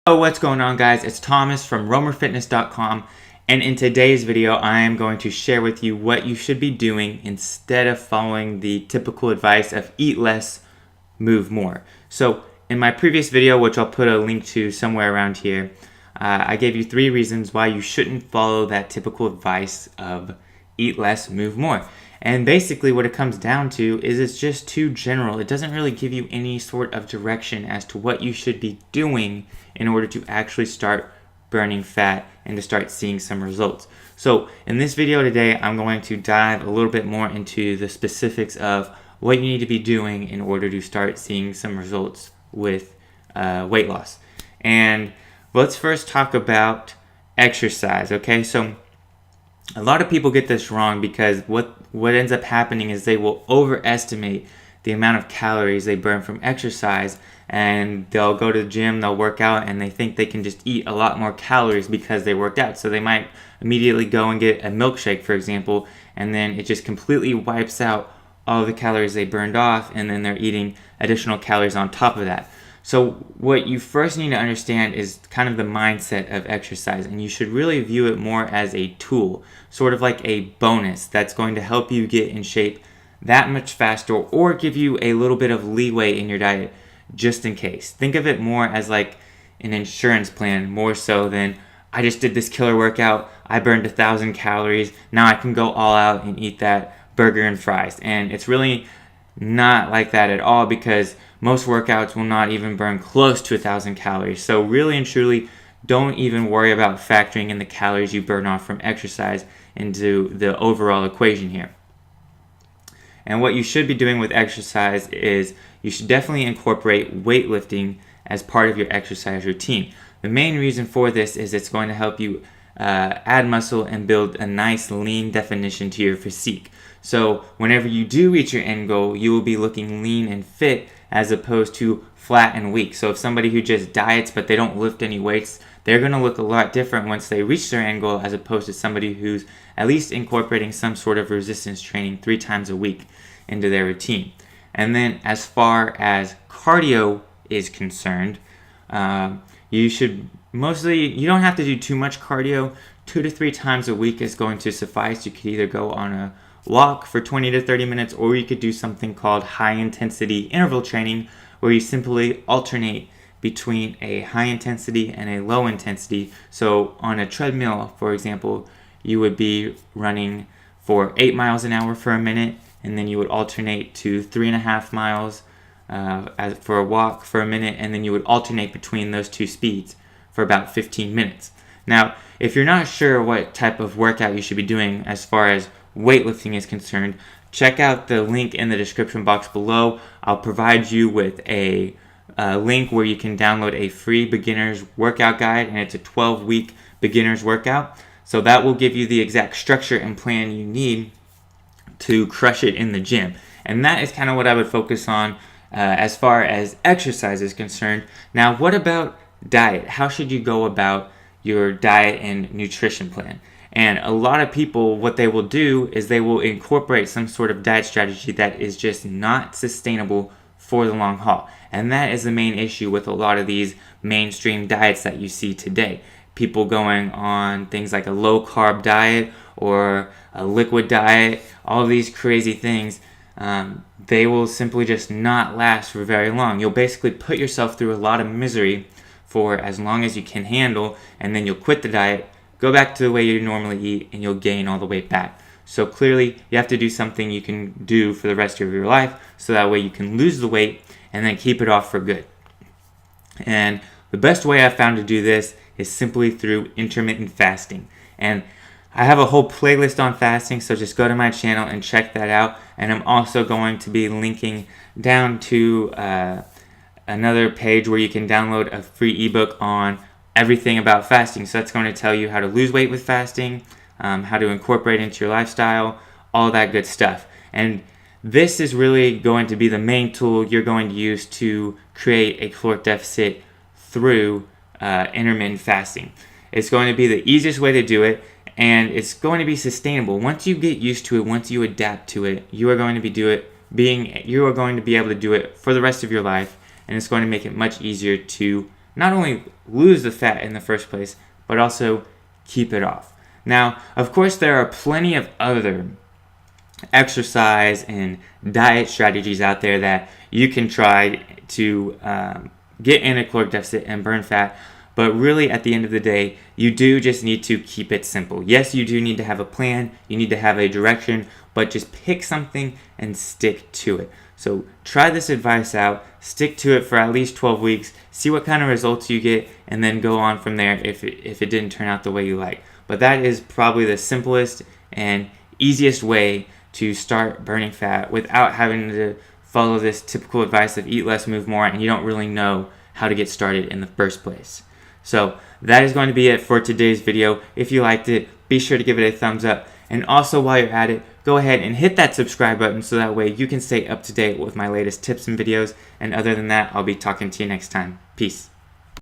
Oh, what's going on, guys? It's Thomas from RohmerFitness.com, and in today's video I am going to share with you what you should be doing instead of following the typical advice of eat less, move more. So in my previous video, which I'll put a link to somewhere around here, I gave you 3 reasons why you shouldn't follow that typical advice of eat less, move more. And basically what it comes down to is it's just too general. It doesn't really give you any sort of direction as to what you should be doing in order to actually start burning fat and to start seeing some results. So in this video today, I'm going to dive a little bit more into the specifics of what you need to be doing in order to start seeing some results with weight loss. And let's first talk about exercise, okay? So a lot of people get this wrong because what ends up happening is they will overestimate the amount of calories they burn from exercise, and they'll go to the gym, they'll work out, and they think they can just eat a lot more calories because they worked out. So they might immediately go and get a milkshake, for example, and then it just completely wipes out all the calories they burned off, and then they're eating additional calories on top of that. So what you first need to understand is kind of the mindset of exercise, and you should really view it more as a tool, sort of like a bonus that's going to help you get in shape that much faster or give you a little bit of leeway in your diet just in case. Think of it more as like an insurance plan more so than I just did this killer workout, I burned 1,000 calories, now I can go all out and eat that burger and fries. And it's really not like that at all because most workouts will not even burn close to 1,000 calories. So really and truly, don't even worry about factoring in the calories you burn off from exercise into the overall equation here. And what you should be doing with exercise is you should definitely incorporate weightlifting as part of your exercise routine. The main reason for this is it's going to help you add muscle and build a nice lean definition to your physique. So whenever you do reach your end goal, you will be looking lean and fit as opposed to flat and weak. So if somebody who just diets but they don't lift any weights, they're going to look a lot different once they reach their end goal as opposed to somebody who's at least incorporating some sort of resistance training 3 times a week into their routine. And then as far as cardio is concerned, you don't have to do too much cardio. 2 to 3 times a week is going to suffice. You could either go on a walk for 20 to 30 minutes, or you could do something called high intensity interval training, where you simply alternate between a high intensity and a low intensity. So on a treadmill, for example, you would be running for 8 miles an hour for a minute, and then you would alternate to 3.5 miles for a walk for a minute, and then you would alternate between those 2 speeds for about 15 minutes. Now, if you're not sure what type of workout you should be doing as far as weightlifting is concerned, check out the link in the description box below. I'll provide you with a link where you can download a free beginner's workout guide, and it's a 12-week beginner's workout. So that will give you the exact structure and plan you need to crush it in the gym. And that is kind of what I would focus on as far as exercise is concerned. Now, what about diet? How should you go about your diet and nutrition plan? And a lot of people, what they will do is they will incorporate some sort of diet strategy that is just not sustainable for the long haul. And that is the main issue with a lot of these mainstream diets that you see today. People going on things like a low-carb diet or a liquid diet, all of these crazy things, they will simply just not last for very long. You'll basically put yourself through a lot of misery for as long as you can handle, and then you'll quit the diet, go back to the way you normally eat, and you'll gain all the weight back. So clearly, you have to do something you can do for the rest of your life, so that way you can lose the weight and then keep it off for good. And the best way I've found to do this is simply through intermittent fasting. And I have a whole playlist on fasting, so just go to my channel and check that out. And I'm also going to be linking down to another page where you can download a free ebook on everything about fasting. So that's going to tell you how to lose weight with fasting, how to incorporate it into your lifestyle, all that good stuff. And this is really going to be the main tool you're going to use to create a caloric deficit through intermittent fasting. It's going to be the easiest way to do it, and it's going to be sustainable. Once you get used to it, once you adapt to it, you are going to be able to do it for the rest of your life, and it's going to make it much easier to not only lose the fat in the first place, but also keep it off. Now, of course, there are plenty of other exercise and diet strategies out there that you can try to get in a caloric deficit and burn fat. But really, at the end of the day, you do just need to keep it simple. Yes, you do need to have a plan. You need to have a direction, but just pick something and stick to it. So try this advice out, stick to it for at least 12 weeks, see what kind of results you get, and then go on from there if it didn't turn out the way you like. But that is probably the simplest and easiest way to start burning fat without having to follow this typical advice of eat less, move more, and you don't really know how to get started in the first place. So that is going to be it for today's video. If you liked it, be sure to give it a thumbs up. And also, while you're at it, go ahead and hit that subscribe button so that way you can stay up to date with my latest tips and videos. And other than that, I'll be talking to you next time. Peace.